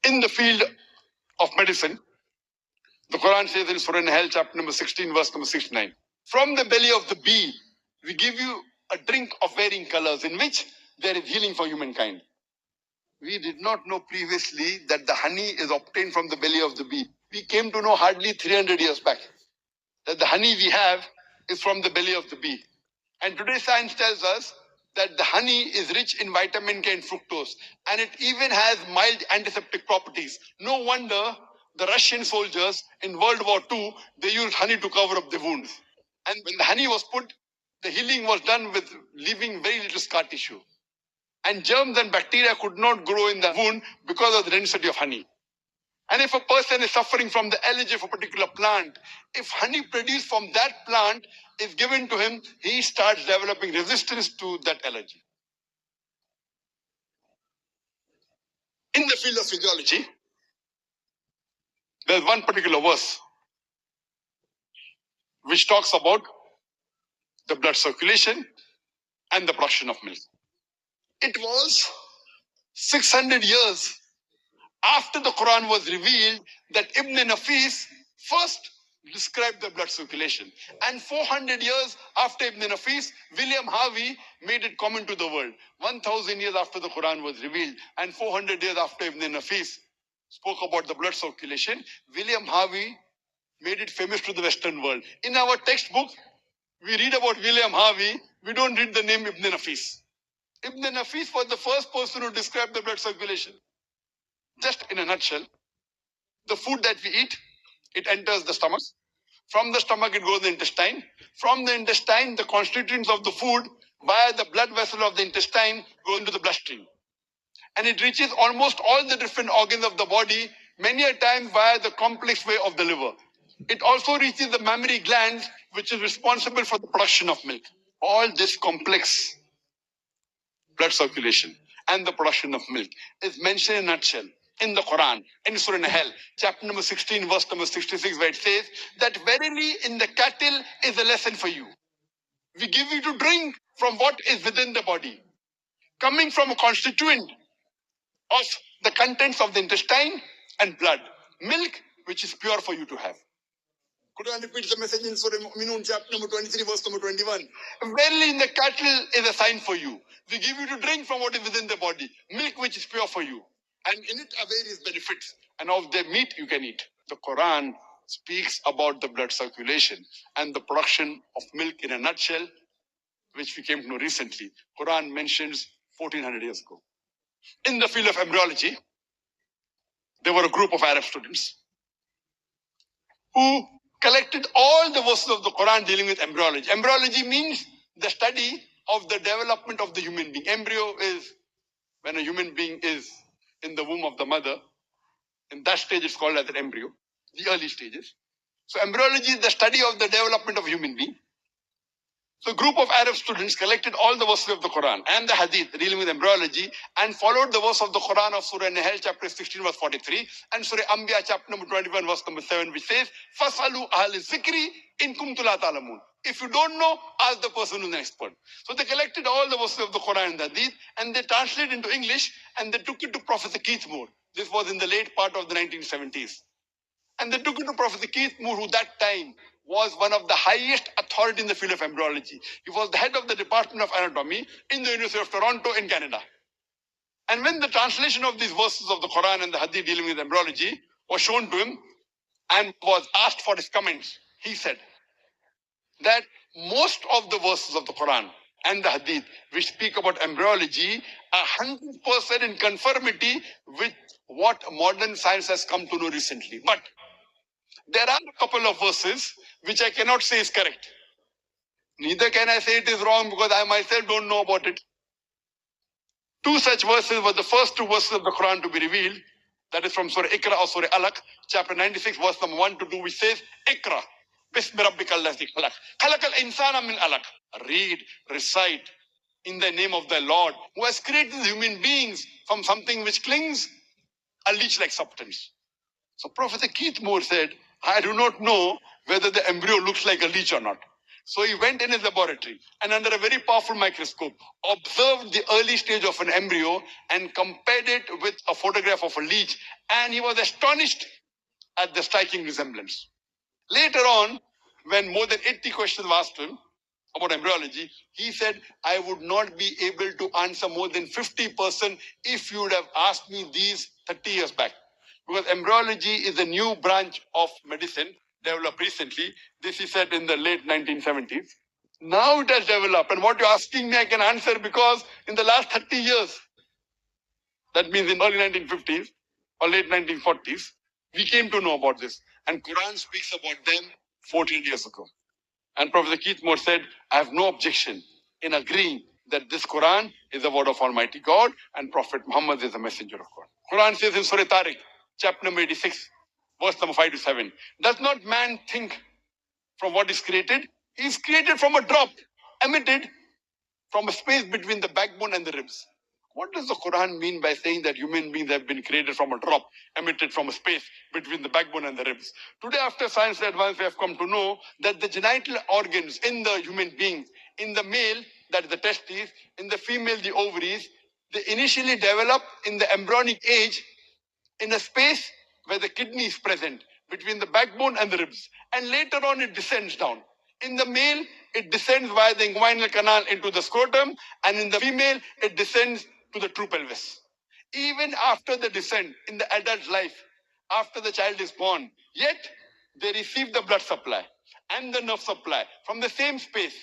In the field of medicine, the Quran says in Surah An-Nahl, chapter number 16, verse number 69, from the belly of the bee, we give you a drink of varying colors in which there is healing for humankind. We did not know previously that the honey is obtained from the belly of the bee. We came to know hardly 300 years back that the honey we have is from the belly of the bee. And today science tells us that the honey is rich in vitamin K and fructose, and it even has mild antiseptic properties. No wonder the Russian soldiers in World War II, they used honey to cover up the wounds. And when the honey was put, the healing was done with leaving very little scar tissue. And germs and bacteria could not grow in the wound because of the density of honey. And if a person is suffering from the allergy of a particular plant, if honey produced from that plant is given to him, he starts developing resistance to that allergy. In the field of physiology, there's one particular verse which talks about the blood circulation and the production of milk. It was 600 years after the Quran was revealed that Ibn Nafis first described the blood circulation. And 400 years after Ibn Nafis, William Harvey made it common to the world. 1,000 years after the Quran was revealed and 400 years after Ibn Nafis spoke about the blood circulation, William Harvey made it famous to the Western world. In our textbook, we read about William Harvey, we don't read the name Ibn Nafis. Ibn Nafis was the first person who described the blood circulation. Just in a nutshell, the food that we eat, it enters the stomach. From the stomach, it goes to the intestine. From the intestine, the constituents of the food via the blood vessel of the intestine go into the bloodstream. And it reaches almost all the different organs of the body, many a time via the complex way of the liver. It also reaches the mammary glands, which is responsible for the production of milk. All this complex blood circulation and the production of milk is mentioned in a nutshell in the Quran, in Surah An-Nahl, chapter number 16, verse number 66, where it says that verily in the cattle is a lesson for you. We give you to drink from what is within the body, coming from a constituent of the contents of the intestine and blood, milk which is pure for you to have. Quran repeats the message in Surah Al-Mu'minun, chapter number 23, verse number 21. Verily in the cattle is a sign for you. We give you to drink from what is within the body, milk which is pure for you. And in it are various benefits. And of their meat you can eat. The Quran speaks about the blood circulation and the production of milk in a nutshell, which we came to know recently. Quran mentions 1400 years ago. In the field of embryology, there were a group of Arab students who collected all the verses of the Quran dealing with embryology. Embryology means the study of the development of the human being. Embryo is when a human being is in the womb of the mother. In that stage, it's called as an embryo, the early stages. So embryology is the study of the development of a human being. So a group of Arab students collected all the verses of the Quran and the Hadith dealing with embryology and followed the verse of the Quran of Surah An-Nahl, chapter 16, verse 43, and Surah Anbiya, chapter number 21, verse number 7, which says, "Fasalu ahl zikri in kuntum la ta'lamun." If you don't know, ask the person who's an expert. So they collected all the verses of the Quran and the Hadith and they translated into English and they took it to Professor Keith Moore. This was in the late part of the 1970s. And they took it to Professor Keith Moore, who that time was one of the highest authority in the field of embryology. He was the head of the Department of Anatomy in the University of Toronto in Canada. And when the translation of these verses of the Quran and the Hadith dealing with embryology was shown to him and was asked for his comments, he said that most of the verses of the Quran and the Hadith which speak about embryology are 100% in conformity with what modern science has come to know recently. But there are a couple of verses which I cannot say is correct. Neither can I say it is wrong because I myself don't know about it. Two such verses were the first two verses of the Quran to be revealed. That is from Surah Iqra or Surah Alaq, chapter 96, verse number 1 to 2, which says, "Iqra, bismi rabbikal ladzi khalaq, khalaqal insana min alaq." Read, recite in the name of the Lord, who has created human beings from something which clings, a leech-like substance. So Professor Keith Moore said, I do not know whether the embryo looks like a leech or not. So he went in his laboratory and under a very powerful microscope, observed the early stage of an embryo and compared it with a photograph of a leech. And he was astonished at the striking resemblance. Later on, when more than 80 questions were asked him about embryology, he said, I would not be able to answer more than 50% if you would have asked me these 30 years back. Because embryology is a new branch of medicine developed recently. This he said in the late 1970s. Now it has developed, and what you're asking me, I can answer because in the last 30 years, that means in early 1950s or late 1940s, we came to know about this. And Quran speaks about them 14 years ago. And Professor Keith Moore said, I have no objection in agreeing that this Quran is the word of Almighty God and Prophet Muhammad is the messenger of God. Quran says in Surah Tariq, chapter number 86, verse number 5 to 7, does not man think from what is created? He is created from a drop emitted from a space between the backbone and the ribs. What does the Quran mean by saying that human beings have been created from a drop emitted from a space between the backbone and the ribs? Today, after science advance, we have come to know that the genital organs in the human being, in the male, that is the testes, in the female, the ovaries, they initially develop in the embryonic age in a space where the kidney is present between the backbone and the ribs. And later on, it descends down. In the male, it descends via the inguinal canal into the scrotum, and in the female, it descends to the true pelvis. Even after the descent in the adult life, after the child is born, yet they receive the blood supply and the nerve supply from the same space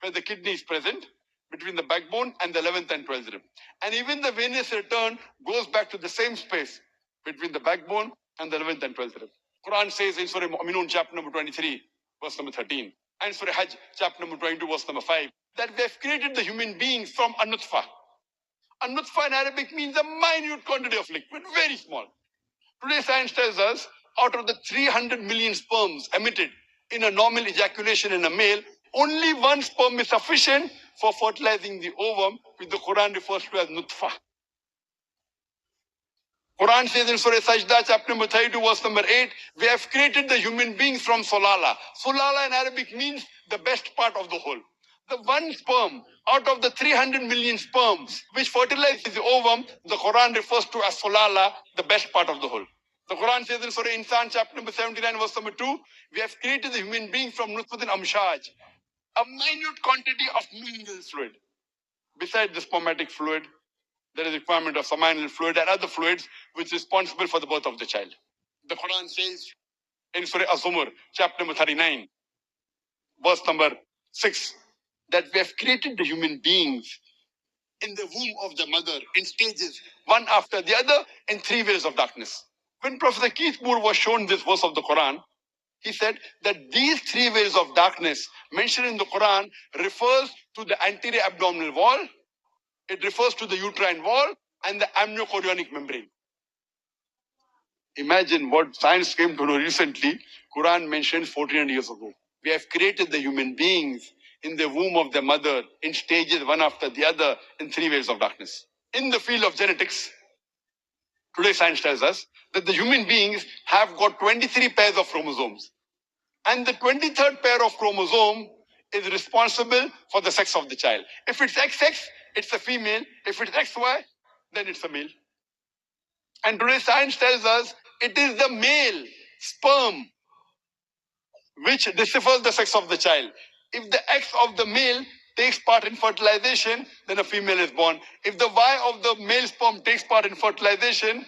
where the kidney is present between the backbone and the 11th and 12th rib. And even the venous return goes back to the same space between the backbone and the 11th and 12th rib. Quran says in Surah Mu'minun, chapter number 23, verse number 13, and Surah Hajj, chapter number 22, verse number 5, that we have created the human beings from a nutfa. A nutfa in Arabic means a minute quantity of liquid, very small. Today, science tells us out of the 300 million sperms emitted in a normal ejaculation in a male, only one sperm is sufficient for fertilizing the ovum, which the Quran refers to as nutfa. Quran says in Surah Sajda, chapter number 32, verse number 8, we have created the human beings from solala. Solala in Arabic means the best part of the whole. The one sperm out of the 300 million sperms which fertilizes the ovum, the Quran refers to as solala, the best part of the whole. The Quran says in Surah Insan, chapter number 79, verse number 2, we have created the human being from nutfatin amshaj, a minute quantity of mingle fluid. Besides the spermatic fluid, there is a requirement of seminal fluid and other fluids which is responsible for the birth of the child. The Quran says in Surah Az-Zumar, chapter number 39, verse number 6, that we have created the human beings in the womb of the mother in stages, one after the other, in 3 veils of darkness. When Professor Keith Moore was shown this verse of the Quran, he said that these 3 veils of darkness mentioned in the Quran refers to the anterior abdominal wall, it refers to the uterine wall and the amniochorionic membrane. Imagine what science came to know recently. Quran mentioned 1400 years ago. We have created the human beings in the womb of the mother in stages, one after the other, in 3 veils of darkness. In the field of genetics, today science tells us that the human beings have got 23 pairs of chromosomes. And the 23rd pair of chromosome is responsible for the sex of the child. If it's XX, it's a female. If it's XY, then it's a male. And today science tells us it is the male sperm which deciphers the sex of the child. If the X of the male takes part in fertilization, then a female is born. If the Y of the male sperm takes part in fertilization,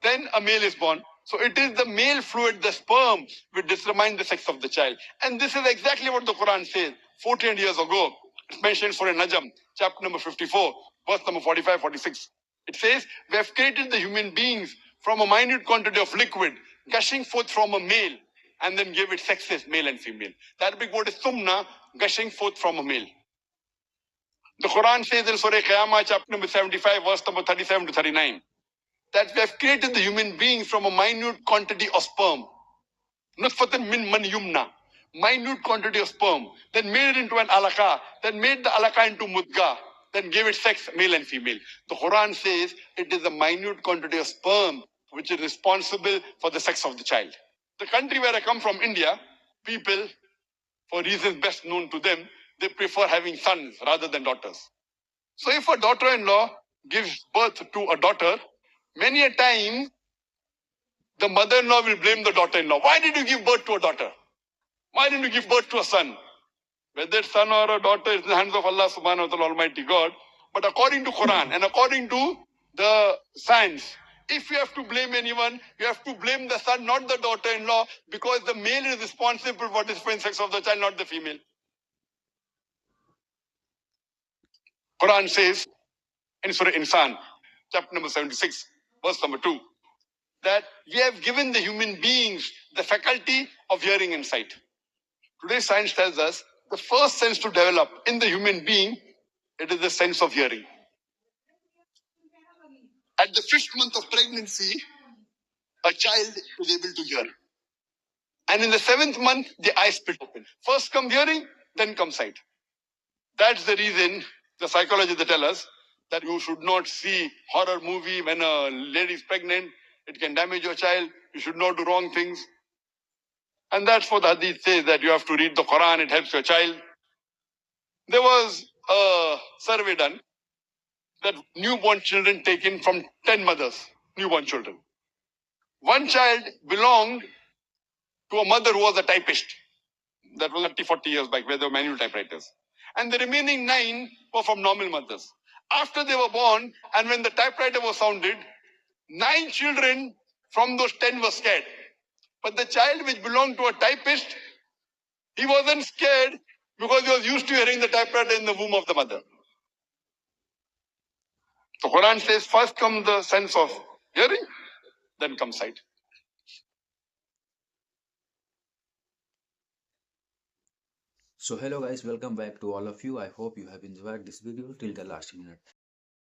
then a male is born. So it is the male fluid, the sperm, which determines the sex of the child. And this is exactly what the Quran says 14 years ago. It's mentioned for Najm, chapter number 54, verse number 45, 46. It says, we have created the human beings from a minute quantity of liquid gushing forth from a male and then gave it sexes, male and female. The Arabic word is sumna, gushing forth from a male. The Quran says in Surah Qiyamah, chapter number 75, verse number 37 to 39, that we have created the human being from a minute quantity of sperm. Nutfatan min man yumna. Minute quantity of sperm. Then made it into an alaka. Then made the alaka into mudga. Then gave it sex, male and female. The Quran says it is a minute quantity of sperm which is responsible for the sex of the child. The country where I come from, India, people for reasons best known to them, they prefer having sons rather than daughters. So if a daughter-in-law gives birth to a daughter, many a time the mother-in-law will blame the daughter-in-law. Why did you give birth to a daughter? Why didn't you give birth to a son? Whether it's son or a daughter is in the hands of Allah subhanahu wa ta'ala, Almighty God. But according to Quran and according to the science, if you have to blame anyone, you have to blame the son, not the daughter-in-law, because the male is responsible for the different sex of the child, not the female. Quran says in Surah Insan, chapter number 76, verse number 2, that we have given the human beings the faculty of hearing and sight. Today, science tells us the first sense to develop in the human being, it is the sense of hearing. At the 5th month of pregnancy, a child is able to hear. And in the 7th month, the eyes split open. First come hearing, then come sight. That's the reason the psychologists they tell us that you should not see horror movie when a lady is pregnant. It can damage your child. You should not do wrong things. And that's what the hadith says, that you have to read the Quran. It helps your child. There was a survey done that newborn children taken from 10 mothers, newborn children. One child belonged to a mother who was a typist. That was 30, 40 years back, where there were manual typewriters. And the remaining 9 were from normal mothers. After they were born, and when the typewriter was sounded, 9 children from those 10 were scared. But the child which belonged to a typist, he wasn't scared because he was used to hearing the typewriter in the womb of the mother. The Quran says first comes the sense of hearing, then comes sight. So hello guys, welcome back to all of you. I hope you have enjoyed this video till the last minute.